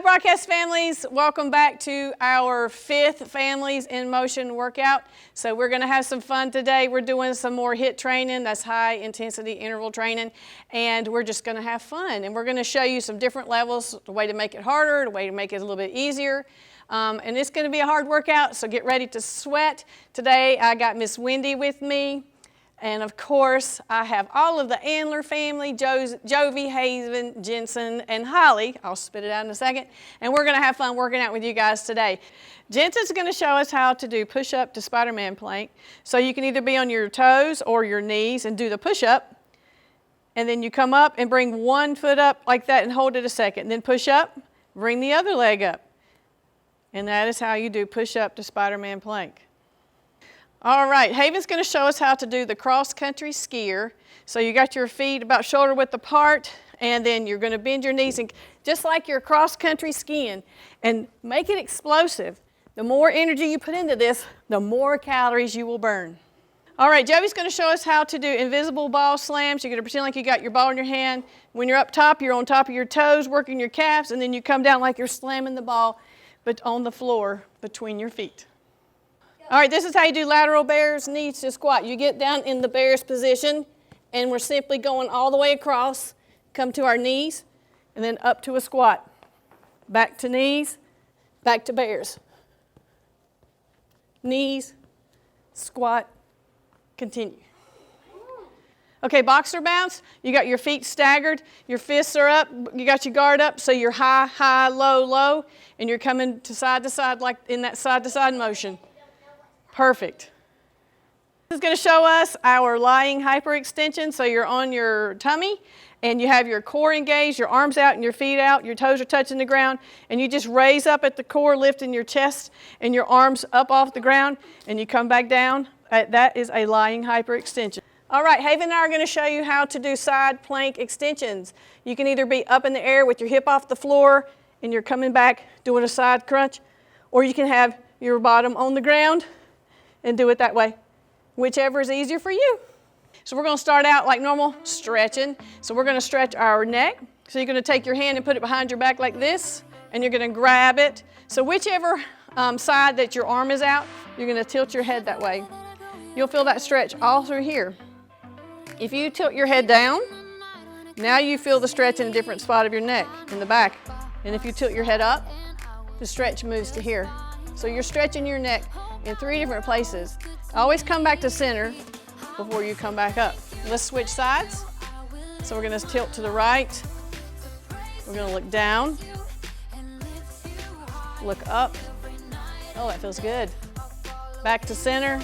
broadcast families, welcome back to our 5th Families in Motion workout. So we're going to have some fun today. We're doing some more HIIT training, that's high intensity interval training, and we're just going to have fun. And we're going to show you some different levels, the way to make it harder, the way to make it a little bit easier. And it's going to be a hard workout, so get ready to sweat. Today I got Miss Wendy with me. And of course, I have all of the Antler family, Jovi, Hazen, Jensen, and Holly. I'll spit it out in a second. And we're going to have fun working out with you guys today. Jensen's going to show us how to do push-up to Spiderman plank. So you can either be on your toes or your knees and do the push-up. And then you come up and bring one foot up like that and hold it a second. Then push up, bring the other leg up. And that is how you do push-up to Spiderman plank. All right, Haven's going to show us how to do the cross-country skier. So you got your feet about shoulder width apart, and then you're going to bend your knees, and just like your cross-country skiing, and make it explosive. The more energy you put into this, the more calories you will burn. All right, Joey's going to show us how to do invisible ball slams. You're going to pretend like you got your ball in your hand. When you're up top, you're on top of your toes, working your calves, and then you come down like you're slamming the ball, but on the floor between your feet. All right, this is how you do lateral bears, knees to squat. You get down in the bear's position, and we're simply going all the way across, come to our knees, and then up to a squat. Back to knees, back to bears. Knees, squat, continue. Okay, boxer bounce. You got your feet staggered, your fists are up, you got your guard up, so you're high, high, low, low, and you're coming to side like in that side to side motion. Perfect. This is going to show us our lying hyperextension. So you're on your tummy and you have your core engaged, your arms out and your feet out, your toes are touching the ground, and you just raise up at the core, lifting your chest and your arms up off the ground, and you come back down. That is a lying hyperextension. All right, Haven and I are going to show you how to do side plank extensions. You can either be up in the air with your hip off the floor and you're coming back doing a side crunch, or you can have your bottom on the ground and do it that way, whichever is easier for you. So we're going to start out like normal, stretching. So we're going to stretch our neck. So you're going to take your hand and put it behind your back like this, and you're going to grab it. So whichever side that your arm is out, you're going to tilt your head that way. You'll feel that stretch all through here. If you tilt your head down, now you feel the stretch in a different spot of your neck, in the back. And if you tilt your head up, the stretch moves to here. So you're stretching your neck in 3 different places. Always come back to center before you come back up. Let's switch sides. So we're going to tilt to the right. We're going to look down, look up. Oh, that feels good. Back to center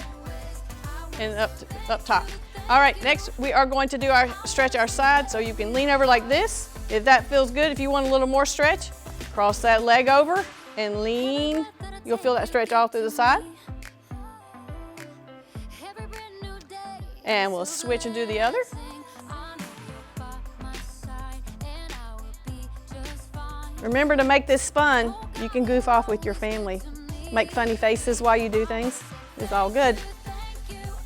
and up top. All right, next we are going to do stretch our side. So you can lean over like this. If that feels good, if you want a little more stretch, cross that leg over and lean. You'll feel that stretch all through the side. And we'll switch and do the other. Remember, to make this fun, you can goof off with your family. Make funny faces while you do things. It's all good.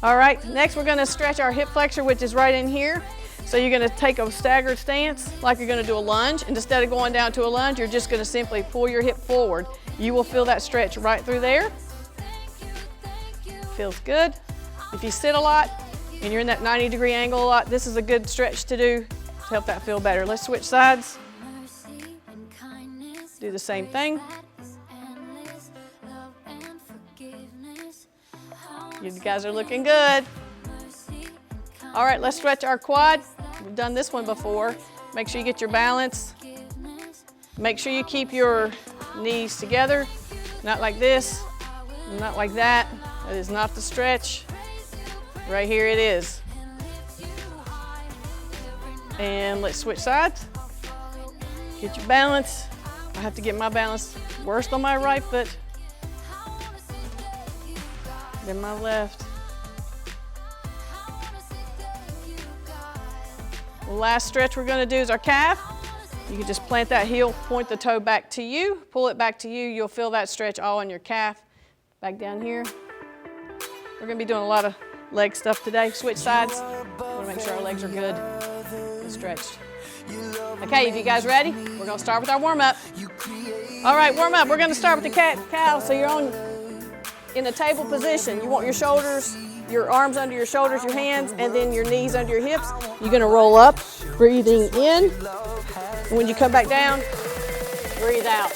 All right, next we're going to stretch our hip flexor, which is right in here. So you're going to take a staggered stance like you're going to do a lunge. And instead of going down to a lunge, you're just going to simply pull your hip forward. You will feel that stretch right through there. Feels good. If you sit a lot and you're in that 90-degree angle a lot, this is a good stretch to do to help that feel better. Let's switch sides. Do the same thing. You guys are looking good. All right, let's stretch our quad. We've done this one before. Make sure you get your balance. Make sure you keep your knees together, not like this, not like that. That is not the stretch. Right here it is. And let's switch sides. Get your balance. I have to get my balance worst on my right foot, then my left. The last stretch we're going to do is our calf. You can just plant that heel, point the toe back to you, pull it back to you. You'll feel that stretch all in your calf. Back down here. We're going to be doing a lot of leg stuff today. Switch sides. We want to make sure our legs are good and stretched. Okay, if you guys ready, we're going to start with our warm-up. All right, warm up. We're gonna start with the cat-cow, so you're in a table position. You want your shoulders, your arms under your shoulders, your hands, and then your knees under your hips. You're gonna roll up, breathing in. And when you come back down, breathe out.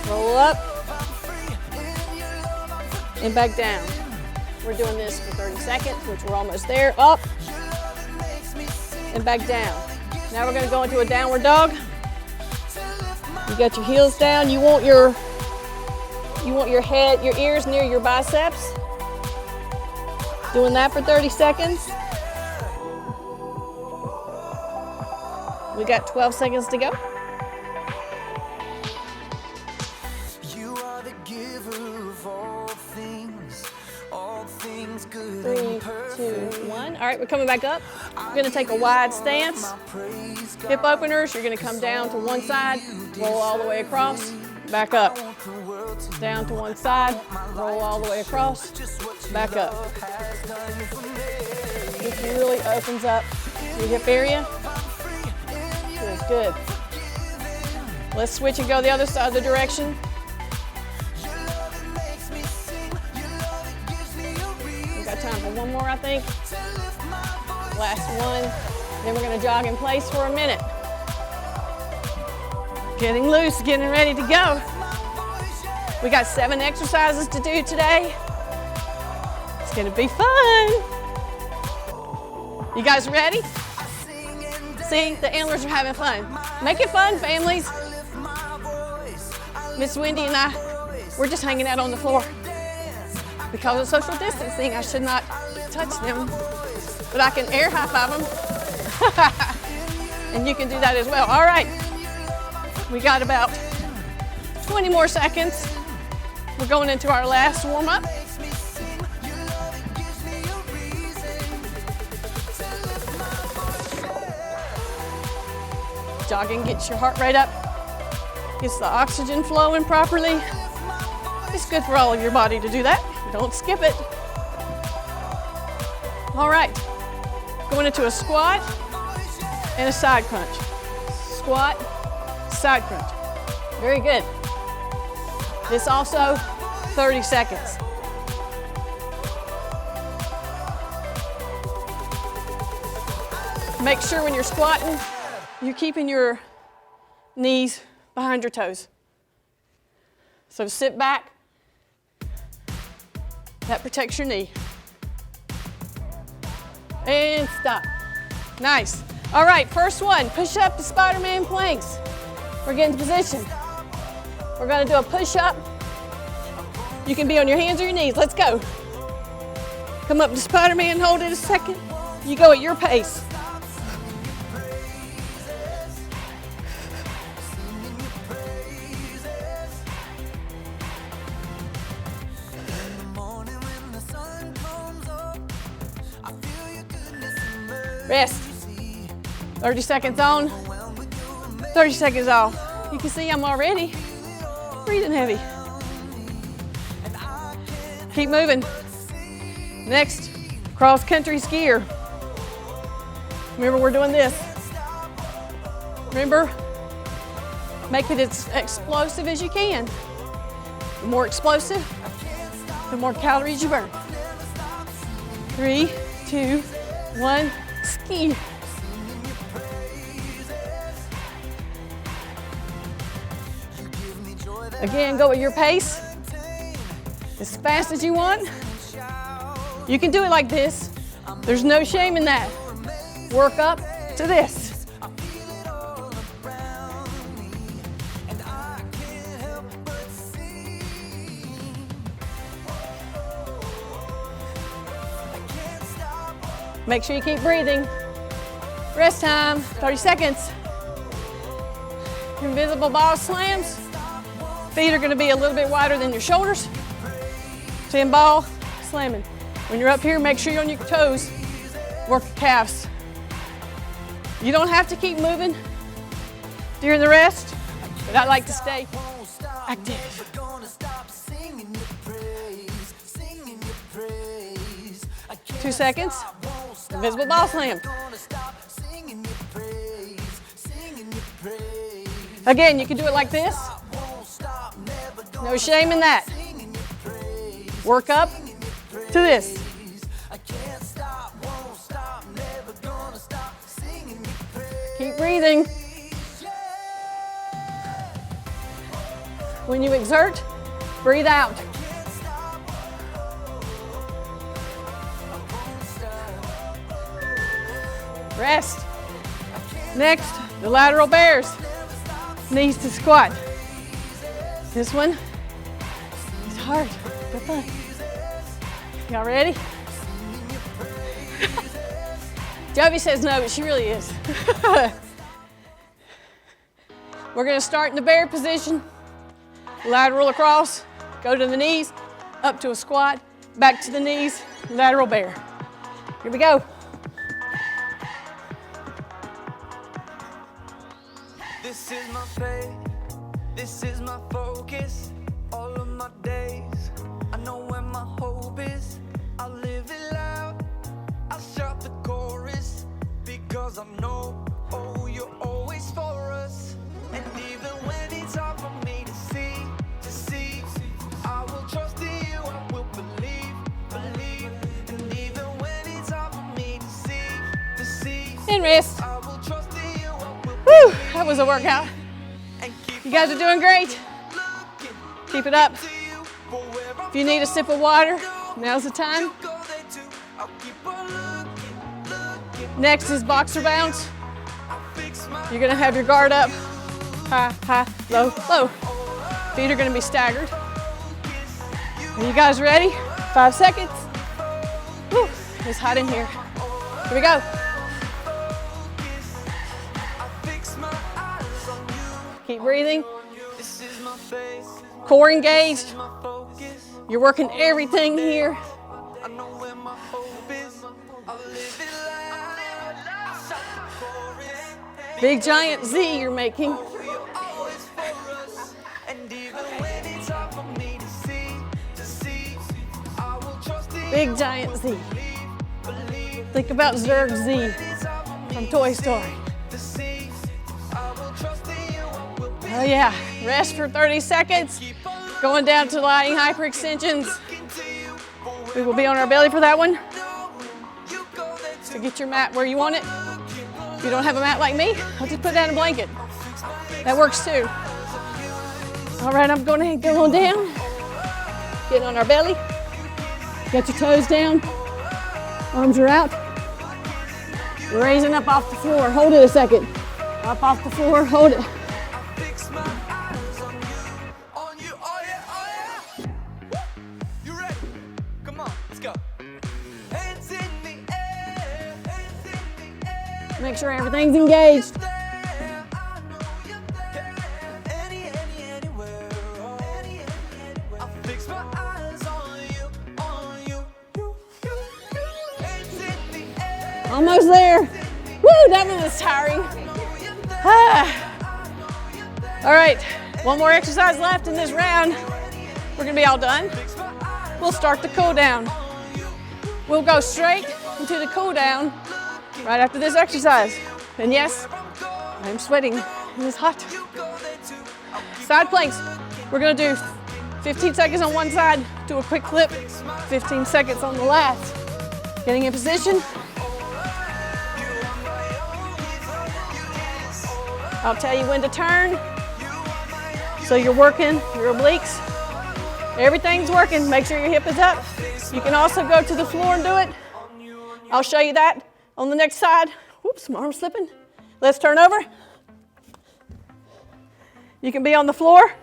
Roll up and back down. We're doing this for 30 seconds, which we're almost there. Up and back down. Now we're gonna go into a downward dog. You got your heels down. You want your head, your ears near your biceps. Doing that for 30 seconds. We got 12 seconds to go. You are the giver of all things good. 3, 2, 1. All right, we're coming back up. We're gonna take a wide stance. Hip openers, you're gonna come down to one side, roll all the way across, back up. Down to one side, roll all the way across, back up. This really opens up your hip area. Good, good. Let's switch and go the other side of the direction. We've got time for one more, I think. Last one. Then we're gonna jog in place for a minute. Getting loose, getting ready to go. We got 7 exercises to do today. It's gonna be fun. You guys ready? See, the antlers are having fun. Make it fun, families. Miss Wendy and I, we're just hanging out on the floor. Because of social distancing, I should not touch them, but I can air high five them. And you can do that as well. All right, we got about 20 more seconds. We're going into our last warm up. Jogging gets your heart rate up, gets the oxygen flowing properly. It's good for all of your body to do that. Don't skip it. All right, going into a squat and a side crunch. Squat, side crunch. Very good. This also 30 seconds. Make sure when you're squatting, you're keeping your knees behind your toes. So sit back. That protects your knee. And stop. Nice. All right, first one, push up to Spiderman planks. We're getting to position. We're gonna do a push up. You can be on your hands or your knees. Let's go. Come up to Spiderman, hold it a second. You go at your pace. Rest. 30 seconds on, 30 seconds off. You can see I'm already breathing heavy. Keep moving. Next, cross-country skier. Remember, we're doing this. Remember, make it as explosive as you can. The more explosive, the more calories you burn. 3, 2, 1, ski. Again, go at your pace, as fast as you want. You can do it like this. There's no shame in that. Work up to this. Make sure you keep breathing. Rest time, 30 seconds. Invisible ball slams. Feet are gonna be a little bit wider than your shoulders. 10 ball slamming. When you're up here, make sure you're on your toes. Work your calves. You don't have to keep moving during the rest, but I like to stay active. 2 seconds. Invisible ball slam. Again, you can do it like this. No shame in that. Work up to this. Keep breathing. When you exert, breathe out. Rest. Next, the lateral bears. Knees to squat. This one is hard, but fun. Y'all ready? Jovi says no, but she really is. We're gonna start in the bear position. Lateral across, go to the knees, up to a squat, back to the knees, lateral bear. Here we go. This is my faith, this is my focus, all of my days. I know where my hope is, I'll live it loud, I'll shout the chorus, because I know, oh, you're always for us. And even when it's hard for me to see, I will trust in you, I will believe. And even when it's hard for me to see, And rest. I will trust in you, I will Whew, that was a workout. You guys are doing great. Keep it up. If you need a sip of water, now's the time. Next is boxer bounce. You're gonna have your guard up. High, high, low, low. Feet are gonna be staggered. Are you guys ready? 5 seconds. Whew, it's hot in here. Here we go. Keep breathing. Core engaged. You're working everything here. Big giant Z you're making. Big giant Z. Think about Zurg Z from Toy Story. Oh yeah, rest for 30 seconds. Going down to lying hyperextensions. We will be on our belly for that one. So get your mat where you want it. If you don't have a mat like me, I'll just put down a blanket. That works too. All right, I'm going to go on down. Get on our belly. Get your toes down. Arms are out. We're raising up off the floor. Hold it a second. Up off the floor, hold it. Make sure everything's engaged. Almost there. Woo, that one was tiring. All right, one more exercise left in this round. We're gonna be all done. We'll start the cool down. We'll go straight into the cool down right after this exercise. And yes, I'm sweating and it's hot. Side planks. We're gonna do 15 seconds on one side, do a quick flip, 15 seconds on the last. Getting in position. I'll tell you when to turn. So you're working your obliques. Everything's working. Make sure your hip is up. You can also go to the floor and do it. I'll show you that on the next side. Whoops, my arm's slipping. Let's turn over. You can be on the floor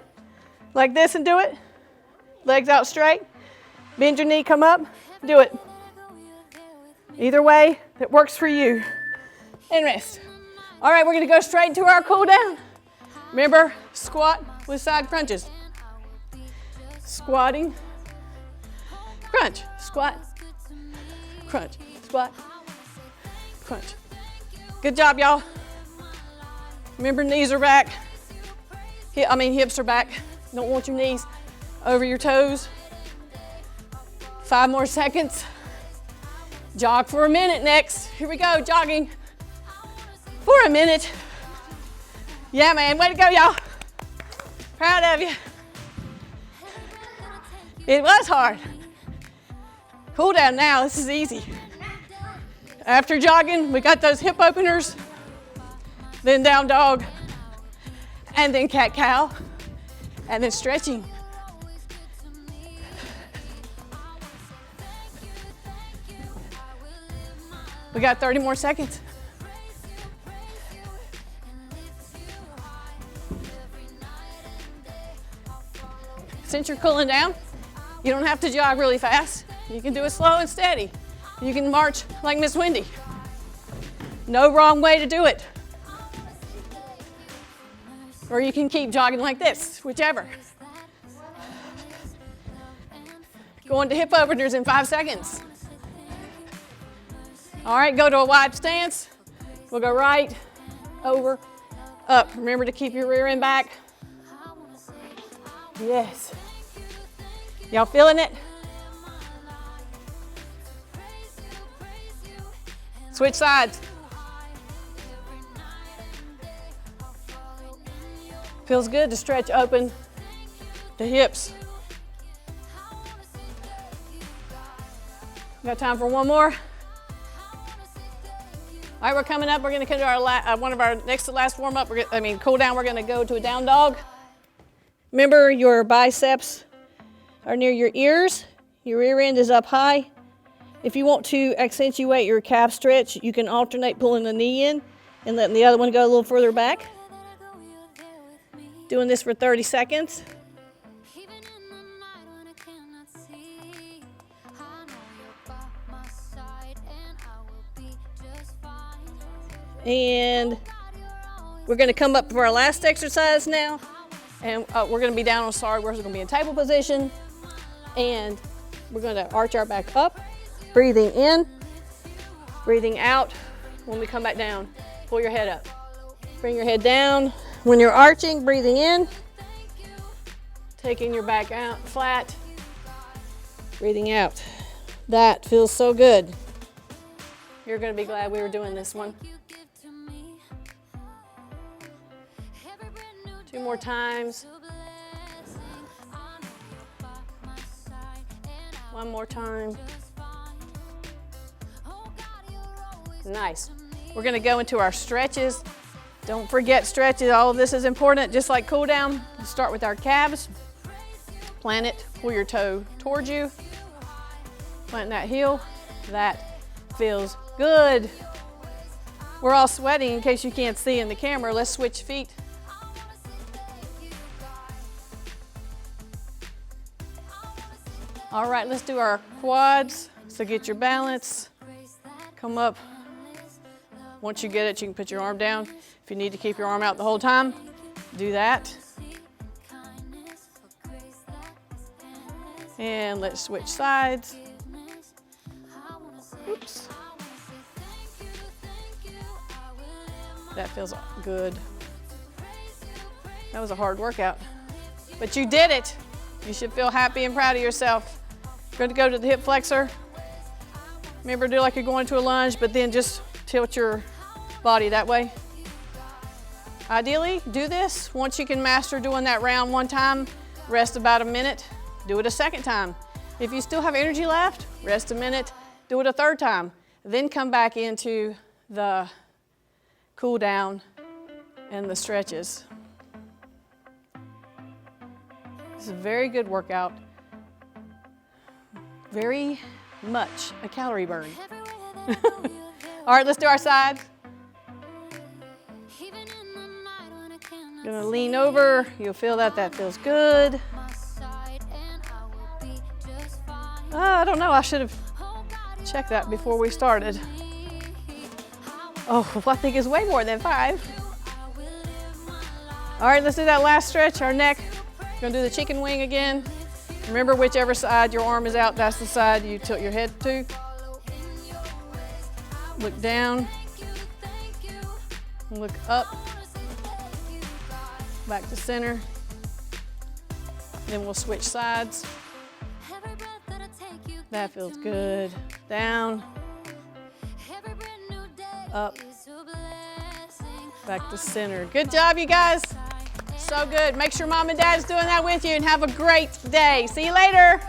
like this and do it. Legs out straight. Bend your knee, come up, do it. Either way that works for you. And rest. All right, we're gonna go straight into our cool down. Remember, squat with side crunches. Squatting, crunch, squat, crunch, squat, crunch. Good job, y'all. Remember, knees are back. Hips are back. Don't want your knees over your toes. 5 more seconds. Jog for a minute next. Here we go, jogging for a minute. Yeah, man, way to go, y'all. Proud of you. It was hard. Cool down now, this is easy. After jogging, we got those hip openers, then down dog, and then cat cow, and then stretching. We got 30 more seconds. Since you're cooling down, you don't have to jog really fast. You can do it slow and steady. You can march like Miss Wendy. No wrong way to do it. Or you can keep jogging like this, whichever. Go into hip openers in 5 seconds. All right, go to a wide stance. We'll go right, over, up. Remember to keep your rear end back. Yes. Y'all feeling it? Switch sides. Feels good to stretch open the hips. Got time for one more? All right, we're coming up. We're going to come to our one of our next to last warm up. Cool down. We're going to go to a down dog. Remember, your biceps are near your ears. Your rear end is up high. If you want to accentuate your calf stretch, you can alternate pulling the knee in and letting the other one go a little further back. Doing this for 30 seconds. And we're going to come up for our last exercise now. And we're going to be down on we're going to be in table position. And we're going to arch our back up, breathing in, breathing out. When we come back down, pull your head up. Bring your head down. When you're arching, breathing in, taking your back out flat, breathing out. That feels so good. You're going to be glad we were doing this one. 2 more times. 1 more time. Nice. We're going to go into our stretches. Don't forget stretches. All of this is important, just like cool down. We'll start with our calves. Plant it. Pull your toe towards you. Plant that heel. That feels good. We're all sweating in case you can't see in the camera. Let's switch feet. All right, let's do our quads. So get your balance. Come up. Once you get it, you can put your arm down. If you need to keep your arm out the whole time, do that. And let's switch sides. Oops. That feels good. That was a hard workout, but you did it. You should feel happy and proud of yourself. We're going to go to the hip flexor. Remember, do like you're going to a lunge, but then just tilt your body that way. Ideally, do this. Once you can master doing that round 1 time, rest about a minute, do it a 2nd time. If you still have energy left, rest a minute, do it a 3rd time. Then come back into the cool down and the stretches. It's a very good workout. Very much a calorie burn. All right, let's do our sides. Gonna lean over. You'll feel that feels good. I don't know, I should have checked that before we started. Oh, I think it's way more than 5. All right, let's do that last stretch, our neck. Gonna do the chicken wing again. Remember, whichever side your arm is out, that's the side you tilt your head to. Look down, look up, back to center. Then we'll switch sides. That feels good. Down, up, back to center. Good job, you guys. So good. Make sure mom and dad's doing that with you, and have a great day. See you later.